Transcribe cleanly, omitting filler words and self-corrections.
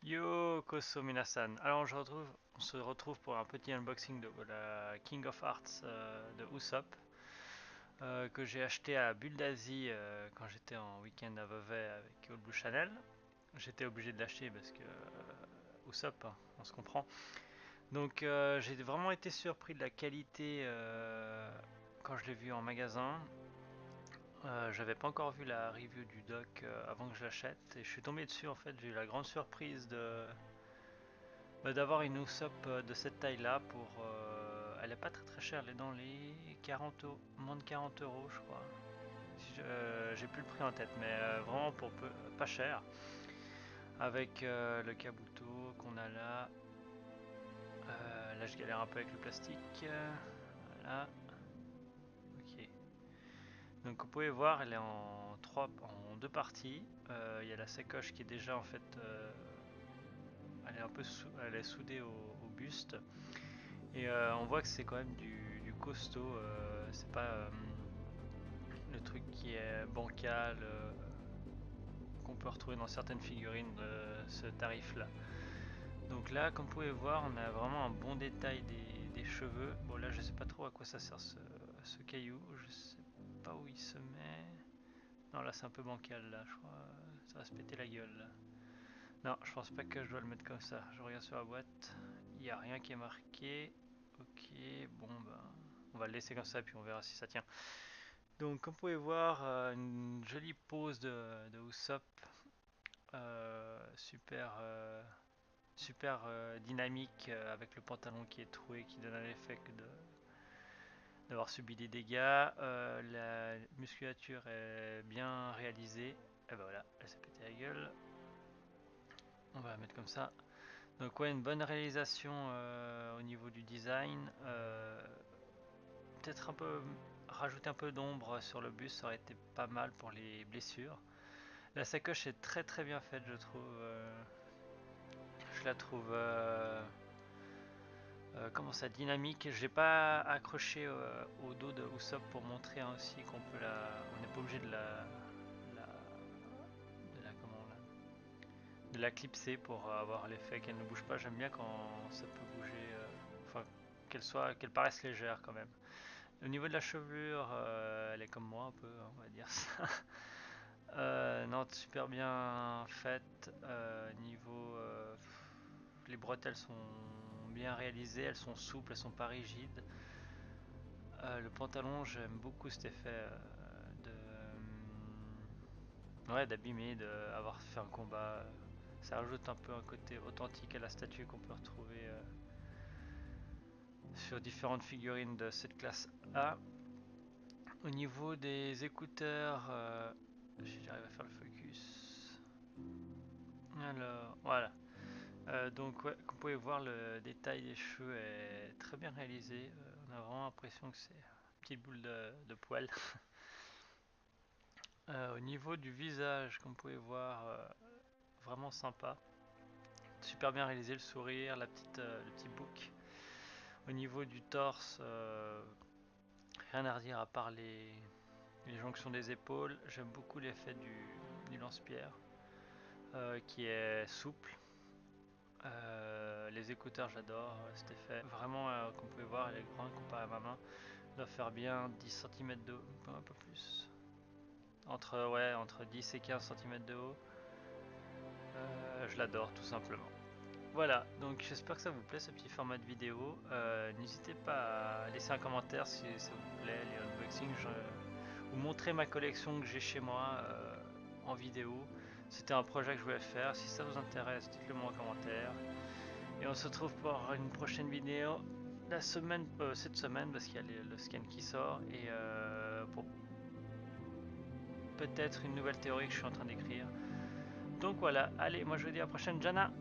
Yo Koso Minasan. Alors on se retrouve pour un petit unboxing de la King of Hearts de Usopp que j'ai acheté à Bulle d'Asie quand j'étais en week-end à Vevey avec Old Blue Channel. J'étais obligé de l'acheter parce que Usopp, hein, on se comprend. Donc j'ai vraiment été surpris de la qualité quand je l'ai vu en magasin. J'avais pas encore vu la review du doc avant que je l'achète et je suis tombé dessus en fait. J'ai eu la grande surprise d'avoir une Usopp de cette taille là pour. Elle est pas très chère, elle est dans les 40 euros, moins de 40 euros je crois. Si j'ai plus le prix en tête, mais vraiment pour peu, pas cher. Avec le Kabuto qu'on a là. Là je galère un peu avec le plastique. Voilà. Ok. Donc vous pouvez voir, elle est en deux parties. Il y a la sacoche qui est déjà en fait. Elle est un peu elle est soudée au buste. Et on voit que c'est quand même du costaud, c'est pas le truc qui est bancal qu'on peut retrouver dans certaines figurines de ce tarif là. Donc là, comme vous pouvez voir, on a vraiment un bon détail des cheveux. Bon là, je sais pas trop à quoi ça sert ce caillou, je sais pas où il se met. Non là c'est un peu bancal là, je crois, ça va se péter la gueule là. Non, je pense pas que je dois le mettre comme ça. Je regarde sur la boîte, il n'y a rien qui est marqué. Ok, bon ben, on va le laisser comme ça puis on verra si ça tient. Donc comme vous pouvez voir, une jolie pose de Usopp, super dynamique avec le pantalon qui est troué, qui donne un effet d'avoir subi des dégâts. La musculature est bien réalisée. Et ben voilà, elle s'est pété la gueule. On va la mettre comme ça. Donc ouais, une bonne réalisation au niveau du design. Peut-être un peu rajouter un peu d'ombre sur le bus, ça aurait été pas mal pour les blessures. La sacoche est très bien faite, je trouve. Je la trouve comment ça, dynamique. J'ai pas accroché au dos de Usopp pour montrer hein, aussi qu'on peut on n'est pas obligé la, de la comment là, de la clipser pour avoir l'effet qu'elle ne bouge pas. J'aime bien quand ça peut bouger, enfin qu'elle paraisse légère quand même. Au niveau de la chevelure, elle est comme moi un peu, hein, on va dire ça. Non, super bien faite. Niveau, les bretelles sont bien réalisées, elles sont souples, elles sont pas rigides. Le pantalon, j'aime beaucoup cet effet ouais, d'abîmer, d'avoir fait un combat. Ça rajoute un peu un côté authentique à la statue qu'on peut retrouver sur différentes figurines de cette classe A. Au niveau des écouteurs, si j'arrive à faire le focus. Alors, voilà. Donc, ouais, comme vous pouvez voir, le détail des cheveux est très bien réalisé. On a vraiment l'impression que c'est une petite boule de poil. Au niveau du visage, comme vous pouvez voir, vraiment sympa. Super bien réalisé le sourire, le petit bouc. Au niveau du torse, rien à redire à part les jonctions des épaules. J'aime beaucoup l'effet du lance-pierre qui est souple. Les écouteurs, j'adore cet effet. Vraiment, comme vous pouvez voir, elle est grande comparée à ma main. Elle doit faire bien 10 cm de haut, un peu plus. Entre 10 et 15 cm de haut. Je l'adore tout simplement. Voilà, donc j'espère que ça vous plaît ce petit format de vidéo. N'hésitez pas à laisser un commentaire si ça vous plaît, les unboxings, ou montrer ma collection que j'ai chez moi en vidéo. C'était un projet que je voulais faire. Si ça vous intéresse, dites-le moi en commentaire. Et on se retrouve pour une prochaine vidéo cette semaine parce qu'il y a le scan qui sort et pour peut-être une nouvelle théorie que je suis en train d'écrire. Donc voilà, allez, moi je vous dis à la prochaine, Jana.